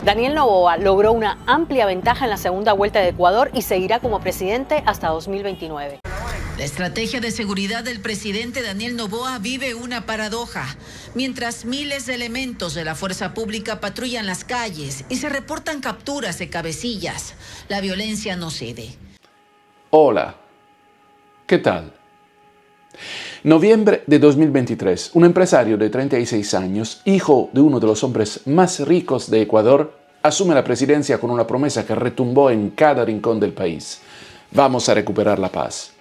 Daniel Noboa logró una amplia ventaja en la segunda vuelta de Ecuador y seguirá como presidente hasta 2029. La estrategia de seguridad del presidente Daniel Noboa vive una paradoja. Mientras miles de elementos de la fuerza pública patrullan las calles y se reportan capturas de cabecillas, la violencia no cede. Hola, ¿qué tal? Noviembre de 2023, un empresario de 36 años, hijo de uno de los hombres más ricos de Ecuador, asume la presidencia con una promesa que retumbó en cada rincón del país. Vamos a recuperar la paz.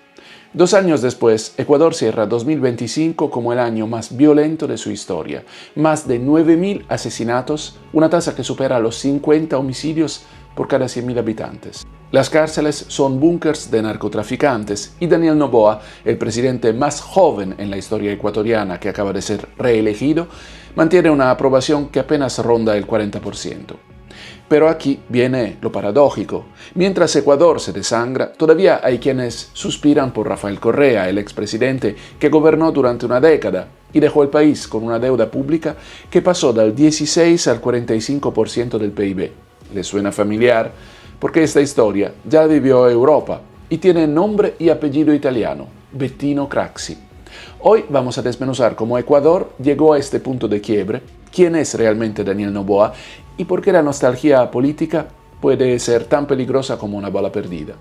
2 años después, Ecuador cierra 2025 como el año más violento de su historia. Más de 9.000 asesinatos, una tasa que supera los 50 homicidios por cada 100.000 habitantes. Las cárceles son búnkers de narcotraficantes y Daniel Noboa, el presidente más joven en la historia ecuatoriana que acaba de ser reelegido, mantiene una aprobación que apenas ronda el 40%. Pero aquí viene lo paradójico. Mientras Ecuador se desangra, todavía hay quienes suspiran por Rafael Correa, el expresidente que gobernó durante una década y dejó el país con una deuda pública que pasó del 16 al 45% del PIB. ¿Les suena familiar? Porque esta historia ya la vivió Europa y tiene nombre y apellido italiano, Bettino Craxi. Hoy vamos a desmenuzar cómo Ecuador llegó a este punto de quiebre, quién es realmente Daniel Noboa y por qué la nostalgia política puede ser tan peligrosa como una bala perdida.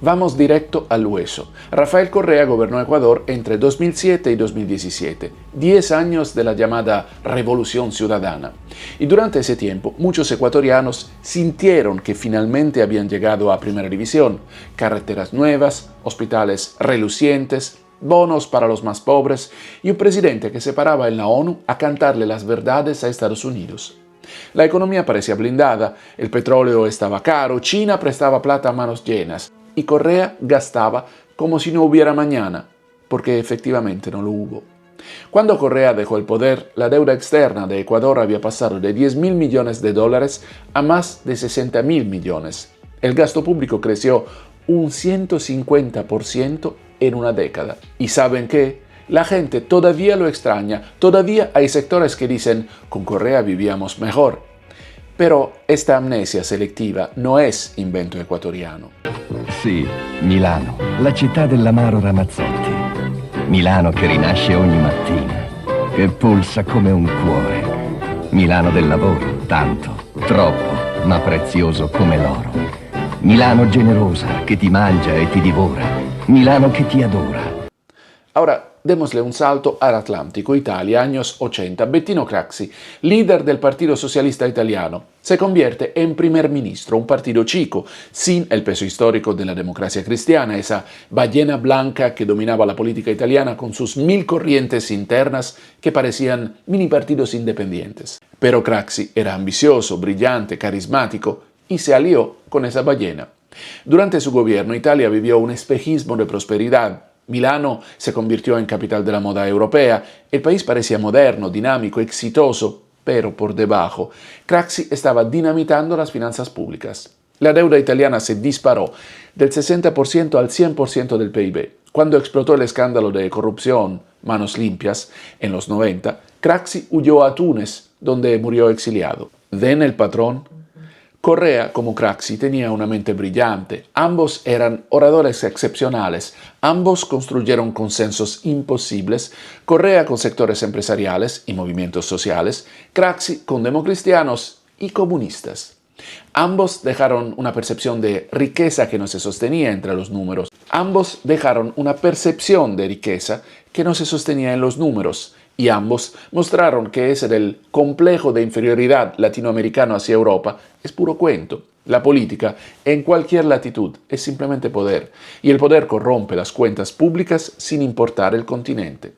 Vamos directo al hueso. Rafael Correa gobernó Ecuador entre 2007 y 2017, 10 años de la llamada Revolución Ciudadana. Y durante ese tiempo, muchos ecuatorianos sintieron que finalmente habían llegado a Primera División. Carreteras nuevas, hospitales relucientes, bonos para los más pobres y un presidente que se paraba en la ONU a cantarle las verdades a Estados Unidos. La economía parecía blindada, el petróleo estaba caro, China prestaba plata a manos llenas y Correa gastaba como si no hubiera mañana, porque efectivamente no lo hubo. Cuando Correa dejó el poder, la deuda externa de Ecuador había pasado de 10.000 millones de dólares a más de 60.000 millones. El gasto público creció un 150% en una década. ¿Y saben qué? La gente todavía lo extraña, todavía hay sectores que dicen, con Correa vivíamos mejor. Pero esta amnesia selectiva no es invento ecuatoriano. Sì, Milano, la città dell'amaro Ramazzotti. Milano che rinasce ogni mattina, che pulsa come un cuore. Milano del lavoro, tanto, troppo, ma prezioso come l'oro. Milano generosa che ti mangia e ti divora. Milano che ti adora. Ahora, démosle un salto al Atlántico, Italia, años 80. Bettino Craxi, líder del Partido Socialista Italiano, se convierte en primer ministro, un partido chico, sin el peso histórico de la democracia cristiana, esa ballena blanca que dominaba la política italiana con sus 1000 corrientes internas que parecían mini partidos independientes. Pero Craxi era ambicioso, brillante, carismático y se alió con esa ballena. Durante su gobierno, Italia vivió un espejismo de prosperidad. Milano se convirtió en capital de la moda europea, el país parecía moderno, dinámico, exitoso, pero por debajo, Craxi estaba dinamitando las finanzas públicas. La deuda italiana se disparó del 60% al 100% del PIB. Cuando explotó el escándalo de corrupción, manos limpias, en los 90, Craxi huyó a Túnez, donde murió exiliado. ¿Ven el patrón? Correa, como Craxi, tenía una mente brillante. Ambos eran oradores excepcionales. Ambos construyeron consensos imposibles. Correa con sectores empresariales y movimientos sociales. Craxi con democristianos y comunistas. Ambos dejaron una percepción de riqueza que no se sostenía entre los números. Ambos dejaron una percepción de riqueza que no se sostenía en los números. Y ambos mostraron que ese del complejo de inferioridad latinoamericano hacia Europa es puro cuento. La política, en cualquier latitud, es simplemente poder, y el poder corrompe las cuentas públicas sin importar el continente.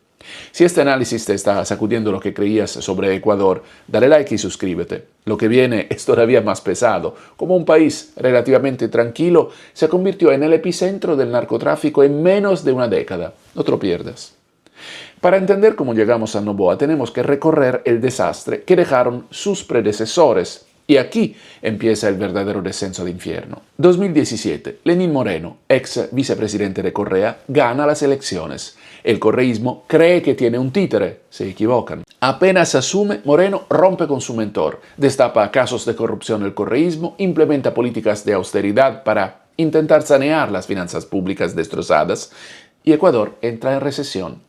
Si este análisis te está sacudiendo lo que creías sobre Ecuador, dale like y suscríbete. Lo que viene es todavía más pesado. Como un país relativamente tranquilo, se convirtió en el epicentro del narcotráfico en menos de una década. No te lo pierdas. Para entender cómo llegamos a Noboa, tenemos que recorrer el desastre que dejaron sus predecesores. Y aquí empieza el verdadero descenso de infierno. 2017, Lenín Moreno, ex vicepresidente de Correa, gana las elecciones. El correísmo cree que tiene un títere, se equivocan. Apenas asume, Moreno rompe con su mentor, destapa casos de corrupción del correísmo, implementa políticas de austeridad para intentar sanear las finanzas públicas destrozadas y Ecuador entra en recesión.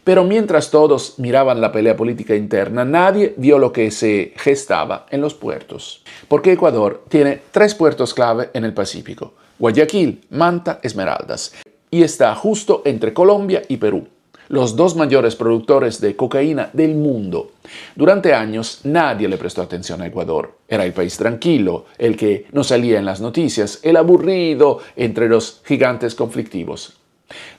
Pero mientras todos miraban la pelea política interna, nadie vio lo que se gestaba en los puertos. Porque Ecuador tiene 3 puertos clave en el Pacífico: Guayaquil, Manta, Esmeraldas. Y está justo entre Colombia y Perú, los 2 mayores productores de cocaína del mundo. Durante años nadie le prestó atención a Ecuador. Era el país tranquilo, el que no salía en las noticias, el aburrido entre los gigantes conflictivos.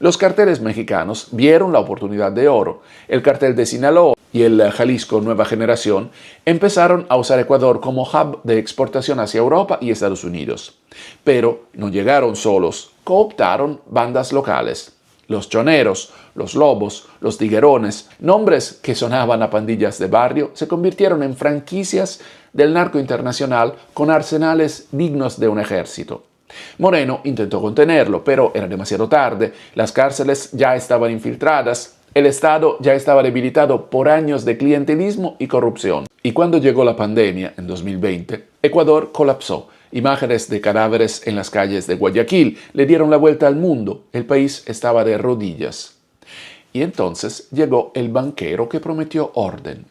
Los carteles mexicanos vieron la oportunidad de oro. El cartel de Sinaloa y el Jalisco Nueva Generación empezaron a usar Ecuador como hub de exportación hacia Europa y Estados Unidos. Pero no llegaron solos, cooptaron bandas locales. Los choneros, los lobos, los tiguerones, nombres que sonaban a pandillas de barrio, se convirtieron en franquicias del narco internacional con arsenales dignos de un ejército. Moreno intentó contenerlo, pero era demasiado tarde, las cárceles ya estaban infiltradas, el Estado ya estaba debilitado por años de clientelismo y corrupción. Y cuando llegó la pandemia, en 2020, Ecuador colapsó. Imágenes de cadáveres en las calles de Guayaquil le dieron la vuelta al mundo, el país estaba de rodillas. Y entonces llegó el banquero que prometió orden.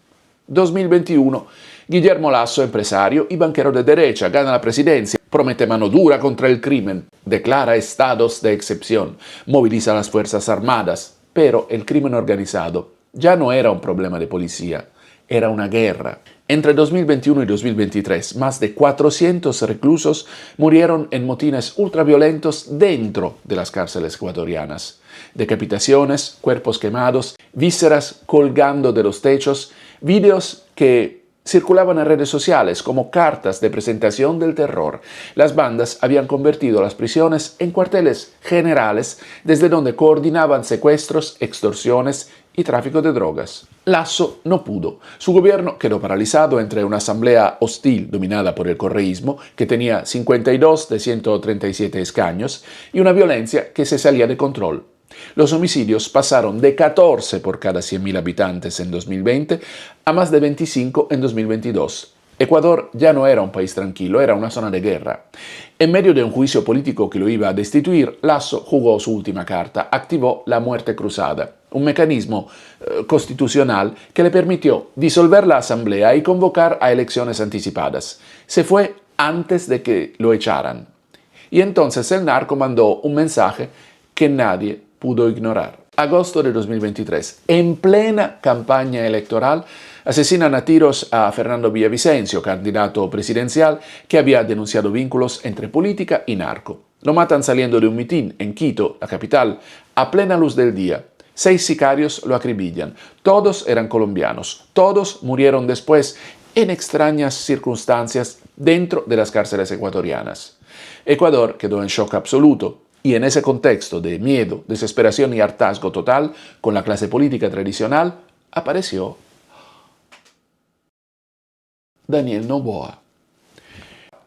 2021, Guillermo Lasso, empresario y banquero de derecha, gana la presidencia, promete mano dura contra el crimen, declara estados de excepción, moviliza las Fuerzas Armadas, pero el crimen organizado ya no era un problema de policía, era una guerra. Entre 2021 y 2023, más de 400 reclusos murieron en motines ultraviolentos dentro de las cárceles ecuatorianas. Decapitaciones, cuerpos quemados, vísceras colgando de los techos, vídeos que circulaban en redes sociales como cartas de presentación del terror. Las bandas habían convertido las prisiones en cuarteles generales desde donde coordinaban secuestros, extorsiones y tráfico de drogas. Lasso no pudo. Su gobierno quedó paralizado entre una asamblea hostil dominada por el correísmo, que tenía 52 de 137 escaños, y una violencia que se salía de control. Los homicidios pasaron de 14 por cada 100.000 habitantes en 2020 a más de 25 en 2022. Ecuador ya no era un país tranquilo, era una zona de guerra. En medio de un juicio político que lo iba a destituir, Lasso jugó su última carta, activó la muerte cruzada, un mecanismo constitucional que le permitió disolver la asamblea y convocar a elecciones anticipadas. Se fue antes de que lo echaran. Y entonces el narco mandó un mensaje que nadie pudo ignorar. Agosto de 2023, en plena campaña electoral, asesinan a tiros a Fernando Villavicencio, candidato presidencial que había denunciado vínculos entre política y narco. Lo matan saliendo de un mitin en Quito, la capital, a plena luz del día. 6 sicarios lo acribillan. Todos eran colombianos. Todos murieron después en extrañas circunstancias dentro de las cárceles ecuatorianas. Ecuador quedó en shock absoluto. Y en ese contexto de miedo, desesperación y hartazgo total con la clase política tradicional, apareció Daniel Noboa.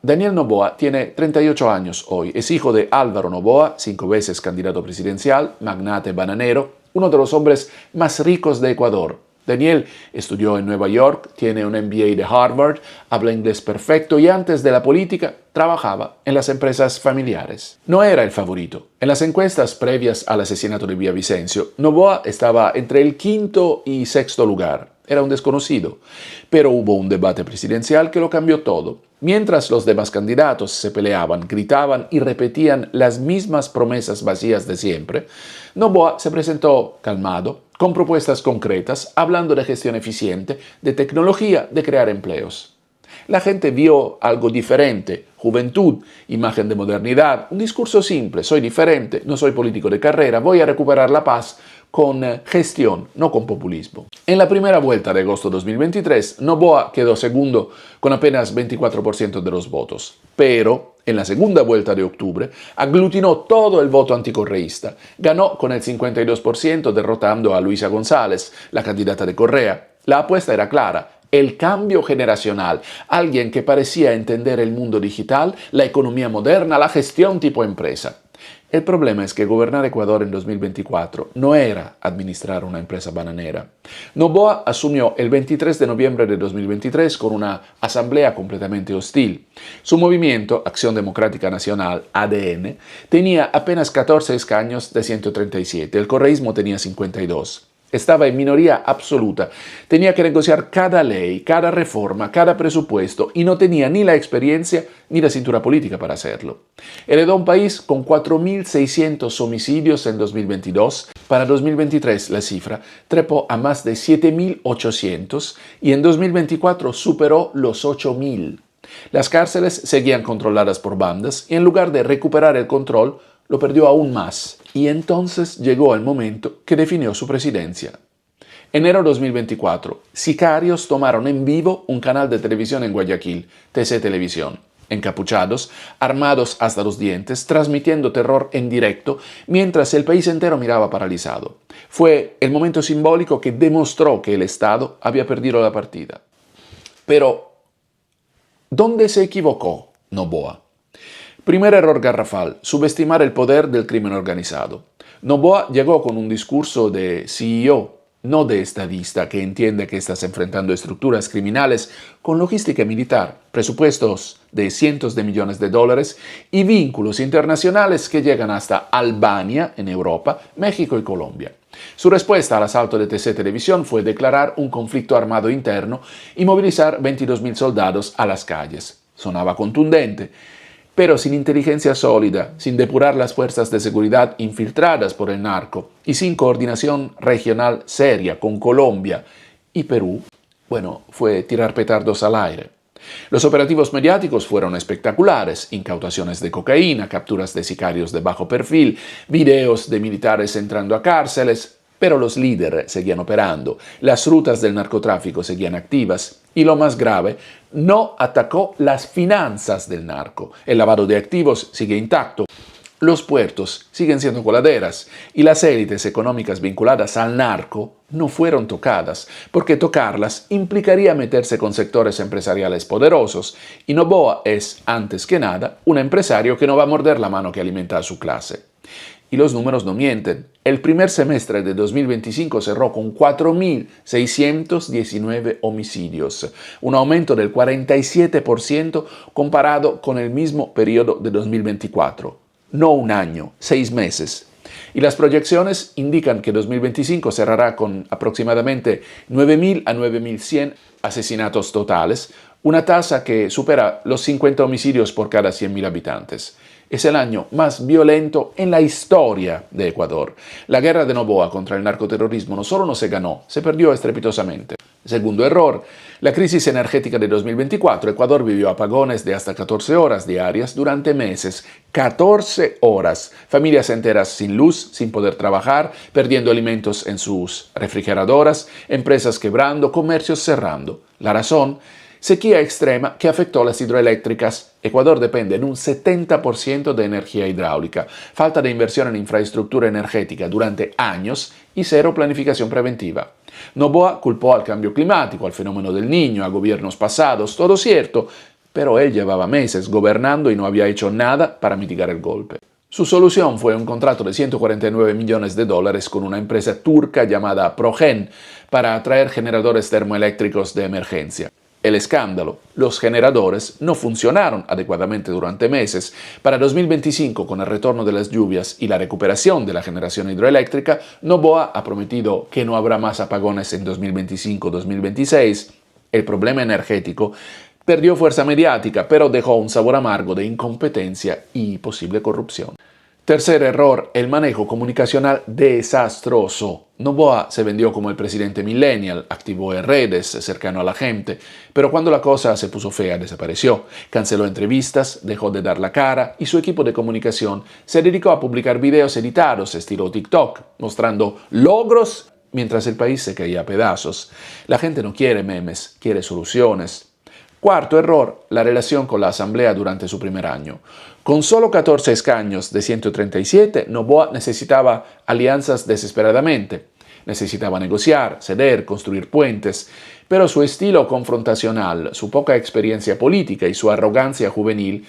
Daniel Noboa tiene 38 años hoy. Es hijo de Álvaro Noboa, 5 veces candidato presidencial, magnate bananero, uno de los hombres más ricos de Ecuador. Daniel estudió en Nueva York, tiene un MBA de Harvard, habla inglés perfecto y antes de la política trabajaba en las empresas familiares. No era el favorito. En las encuestas previas al asesinato de Villavicencio, Noboa estaba entre el 5º y 6º lugar. Era un desconocido. Pero hubo un debate presidencial que lo cambió todo. Mientras los demás candidatos se peleaban, gritaban y repetían las mismas promesas vacías de siempre, Noboa se presentó calmado, con propuestas concretas, hablando de gestión eficiente, de tecnología, de crear empleos. La gente vio algo diferente, juventud, imagen de modernidad, un discurso simple: soy diferente, no soy político de carrera, voy a recuperar la paz con gestión, no con populismo. En la primera vuelta de agosto de 2023, Noboa quedó segundo con apenas 24% de los votos, pero en la segunda vuelta de octubre aglutinó todo el voto anticorreísta, ganó con el 52% derrotando a Luisa González, la candidata de Correa. La apuesta era clara: el cambio generacional, alguien que parecía entender el mundo digital, la economía moderna, la gestión tipo empresa. El problema es que gobernar Ecuador en 2024 no era administrar una empresa bananera. Noboa asumió el 23 de noviembre de 2023 con una asamblea completamente hostil. Su movimiento, Acción Democrática Nacional, ADN, tenía apenas 14 escaños de 137, el correísmo tenía 52. Estaba en minoría absoluta, tenía que negociar cada ley, cada reforma, cada presupuesto y no tenía ni la experiencia ni la cintura política para hacerlo. Heredó un país con 4.600 homicidios en 2022, para 2023 la cifra trepó a más de 7.800 y en 2024 superó los 8.000. Las cárceles seguían controladas por bandas y en lugar de recuperar el control, lo perdió aún más. Y entonces llegó el momento que definió su presidencia. Enero 2024, sicarios tomaron en vivo un canal de televisión en Guayaquil, TC Televisión, encapuchados, armados hasta los dientes, transmitiendo terror en directo, mientras el país entero miraba paralizado. Fue el momento simbólico que demostró que el Estado había perdido la partida. Pero, ¿dónde se equivocó Noboa? Primer error garrafal, subestimar el poder del crimen organizado. Noboa llegó con un discurso de CEO, no de estadista, que entiende que estás enfrentando estructuras criminales con logística militar, presupuestos de cientos de millones de dólares y vínculos internacionales que llegan hasta Albania, en Europa, México y Colombia. Su respuesta al asalto de TC Televisión fue declarar un conflicto armado interno y movilizar 22.000 soldados a las calles. Sonaba contundente, pero sin inteligencia sólida, sin depurar las fuerzas de seguridad infiltradas por el narco y sin coordinación regional seria con Colombia y Perú, fue tirar petardos al aire. Los operativos mediáticos fueron espectaculares, incautaciones de cocaína, capturas de sicarios de bajo perfil, videos de militares entrando a cárceles, pero los líderes seguían operando, las rutas del narcotráfico seguían activas y lo más grave, no atacó las finanzas del narco. El lavado de activos sigue intacto, los puertos siguen siendo coladeras y las élites económicas vinculadas al narco no fueron tocadas, porque tocarlas implicaría meterse con sectores empresariales poderosos y Noboa es, antes que nada, un empresario que no va a morder la mano que alimenta a su clase. Y los números no mienten. El primer semestre de 2025 cerró con 4.619 homicidios, un aumento del 47% comparado con el mismo periodo de 2024. No un año, 6 meses. Y las proyecciones indican que 2025 cerrará con aproximadamente 9.000 a 9.100 asesinatos totales, una tasa que supera los 50 homicidios por cada 100.000 habitantes. Es el año más violento en la historia de Ecuador. La guerra de Noboa contra el narcoterrorismo no solo no se ganó, se perdió estrepitosamente. Segundo error, la crisis energética de 2024. Ecuador vivió apagones de hasta 14 horas diarias durante meses. 14 horas. Familias enteras sin luz, sin poder trabajar, perdiendo alimentos en sus refrigeradoras, empresas quebrando, comercios cerrando. La razón, sequía extrema que afectó a las hidroeléctricas. Ecuador depende en un 70% de energía hidráulica, falta de inversión en infraestructura energética durante años y cero planificación preventiva. Noboa culpó al cambio climático, al fenómeno del Niño, a gobiernos pasados, todo cierto, pero él llevaba meses gobernando y no había hecho nada para mitigar el golpe. Su solución fue un contrato de 149 millones de dólares con una empresa turca llamada Progen para atraer generadores termoeléctricos de emergencia. El escándalo, los generadores no funcionaron adecuadamente durante meses. Para 2025, con el retorno de las lluvias y la recuperación de la generación hidroeléctrica, Noboa ha prometido que no habrá más apagones en 2025-2026. El problema energético perdió fuerza mediática, pero dejó un sabor amargo de incompetencia y posible corrupción. Tercer error, el manejo comunicacional desastroso. Noboa se vendió como el presidente millennial, activó en redes, cercano a la gente, pero cuando la cosa se puso fea desapareció, canceló entrevistas, dejó de dar la cara y su equipo de comunicación se dedicó a publicar videos editados estilo TikTok, mostrando logros mientras el país se caía a pedazos. La gente no quiere memes, quiere soluciones. Cuarto error, la relación con la Asamblea durante su primer año. Con solo 14 escaños de 137, Noboa necesitaba alianzas desesperadamente. Necesitaba negociar, ceder, construir puentes, pero su estilo confrontacional, su poca experiencia política y su arrogancia juvenil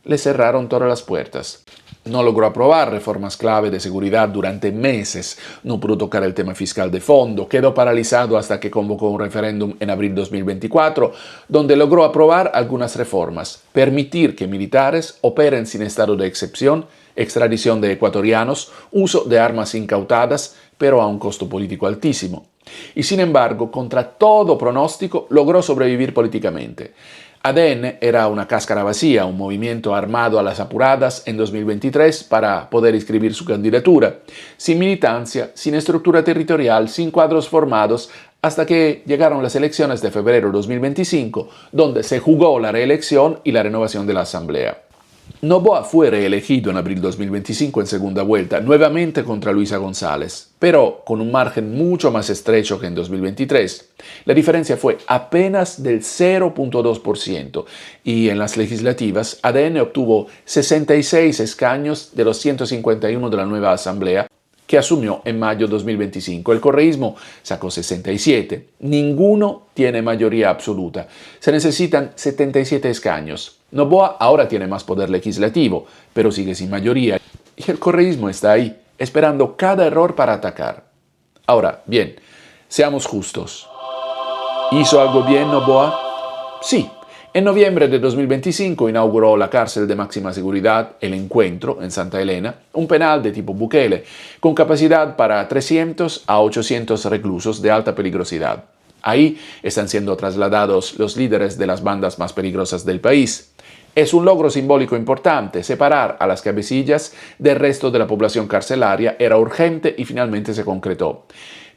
le cerraron todas las puertas. No logró aprobar reformas clave de seguridad durante meses, no pudo tocar el tema fiscal de fondo, quedó paralizado hasta que convocó un referéndum en abril 2024, donde logró aprobar algunas reformas, permitir que militares operen sin estado de excepción, extradición de ecuatorianos, uso de armas incautadas, pero a un costo político altísimo. Y sin embargo, contra todo pronóstico, logró sobrevivir políticamente. ADN era una cáscara vacía, un movimiento armado a las apuradas en 2023 para poder inscribir su candidatura, sin militancia, sin estructura territorial, sin cuadros formados, hasta que llegaron las elecciones de febrero de 2025, donde se jugó la reelección y la renovación de la Asamblea. Noboa fue reelegido en abril 2025 en segunda vuelta, nuevamente contra Luisa González, pero con un margen mucho más estrecho que en 2023. La diferencia fue apenas del 0.2% y en las legislativas ADN obtuvo 66 escaños de los 151 de la nueva Asamblea, que asumió en mayo de 2025. El correísmo sacó 67. Ninguno tiene mayoría absoluta. Se necesitan 77 escaños. Noboa ahora tiene más poder legislativo, pero sigue sin mayoría. Y el correísmo está ahí, esperando cada error para atacar. Ahora, bien, seamos justos. ¿Hizo algo bien Noboa? Sí. En noviembre de 2025 inauguró la cárcel de máxima seguridad El Encuentro en Santa Elena, un penal de tipo Bukele, con capacidad para 300 a 800 reclusos de alta peligrosidad. Ahí están siendo trasladados los líderes de las bandas más peligrosas del país. Es un logro simbólico importante. Separar a las cabecillas del resto de la población carcelaria era urgente y finalmente se concretó.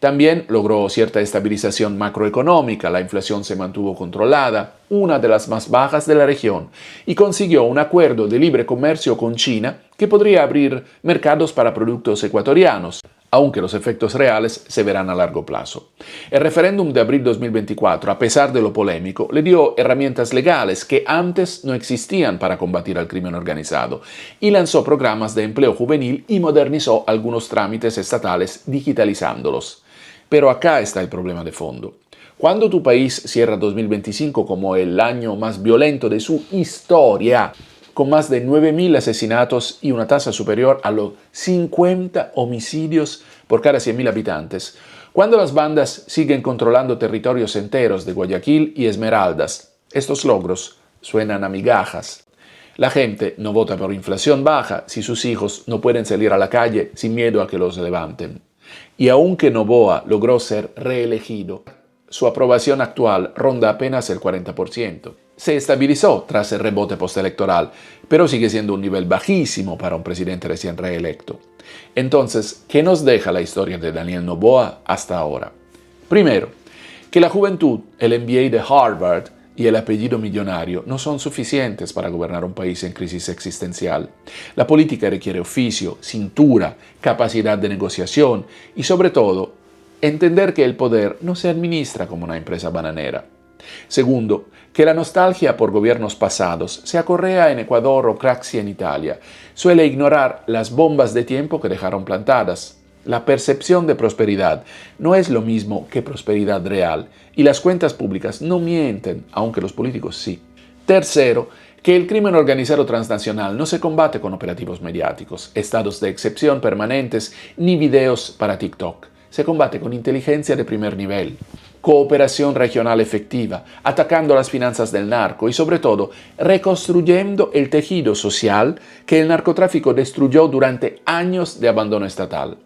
También logró cierta estabilización macroeconómica, la inflación se mantuvo controlada, una de las más bajas de la región, y consiguió un acuerdo de libre comercio con China que podría abrir mercados para productos ecuatorianos, aunque los efectos reales se verán a largo plazo. El referéndum de abril 2024, a pesar de lo polémico, le dio herramientas legales que antes no existían para combatir al crimen organizado, y lanzó programas de empleo juvenil y modernizó algunos trámites estatales digitalizándolos. Pero acá está el problema de fondo. Cuando tu país cierra 2025 como el año más violento de su historia, con más de 9.000 asesinatos y una tasa superior a los 50 homicidios por cada 100.000 habitantes, cuando las bandas siguen controlando territorios enteros de Guayaquil y Esmeraldas, estos logros suenan a migajas. La gente no vota por inflación baja si sus hijos no pueden salir a la calle sin miedo a que los levanten. Y aunque Noboa logró ser reelegido, su aprobación actual ronda apenas el 40%. Se estabilizó tras el rebote postelectoral, pero sigue siendo un nivel bajísimo para un presidente recién reelecto. Entonces, ¿qué nos deja la historia de Daniel Noboa hasta ahora? Primero, que la juventud, el MBA de Harvard y el apellido millonario no son suficientes para gobernar un país en crisis existencial. La política requiere oficio, cintura, capacidad de negociación y, sobre todo, entender que el poder no se administra como una empresa bananera. Segundo, que la nostalgia por gobiernos pasados, sea Correa en Ecuador o Craxi en Italia, suele ignorar las bombas de tiempo que dejaron plantadas. La percepción de prosperidad no es lo mismo que prosperidad real, y las cuentas públicas no mienten, aunque los políticos sí. Tercero, que el crimen organizado transnacional no se combate con operativos mediáticos, estados de excepción permanentes, ni videos para TikTok. Se combate con inteligencia de primer nivel, cooperación regional efectiva, atacando las finanzas del narco y, sobre todo, reconstruyendo el tejido social que el narcotráfico destruyó durante años de abandono estatal.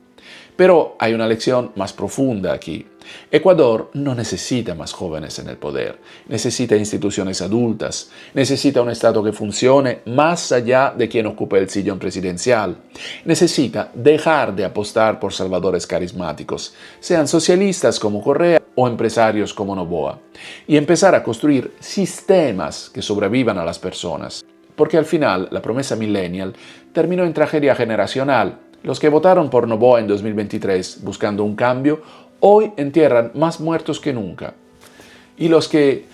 Pero hay una lección más profunda aquí. Ecuador no necesita más jóvenes en el poder, necesita instituciones adultas, necesita un Estado que funcione más allá de quien ocupe el sillón presidencial, necesita dejar de apostar por salvadores carismáticos, sean socialistas como Correa o empresarios como Noboa, y empezar a construir sistemas que sobrevivan a las personas, porque al final la promesa millennial terminó en tragedia generacional. Los que votaron por Noboa en 2023 buscando un cambio, hoy entierran más muertos que nunca. Y los que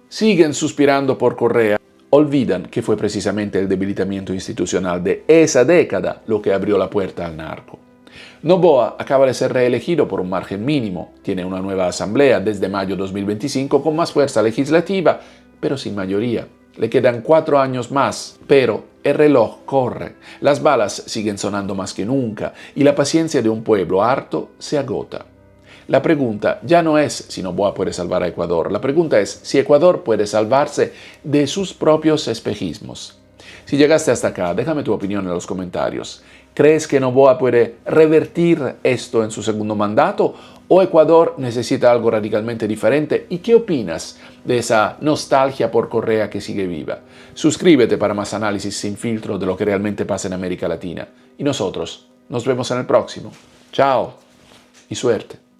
siguen suspirando por Correa olvidan que fue precisamente el debilitamiento institucional de esa década lo que abrió la puerta al narco. Noboa acaba de ser reelegido por un margen mínimo, tiene una nueva asamblea desde mayo 2025 con más fuerza legislativa, pero sin mayoría. Le quedan 4 años más, pero el reloj corre, las balas siguen sonando más que nunca y la paciencia de un pueblo harto se agota. La pregunta ya no es si Noboa puede salvar a Ecuador, la pregunta es si Ecuador puede salvarse de sus propios espejismos. Si llegaste hasta acá, déjame tu opinión en los comentarios. ¿Crees que Noboa puede revertir esto en su segundo mandato o Ecuador necesita algo radicalmente diferente? ¿Y qué opinas de esa nostalgia por Correa que sigue viva? Suscríbete para más análisis sin filtro de lo que realmente pasa en América Latina. Y nosotros nos vemos en el próximo. Chao y suerte.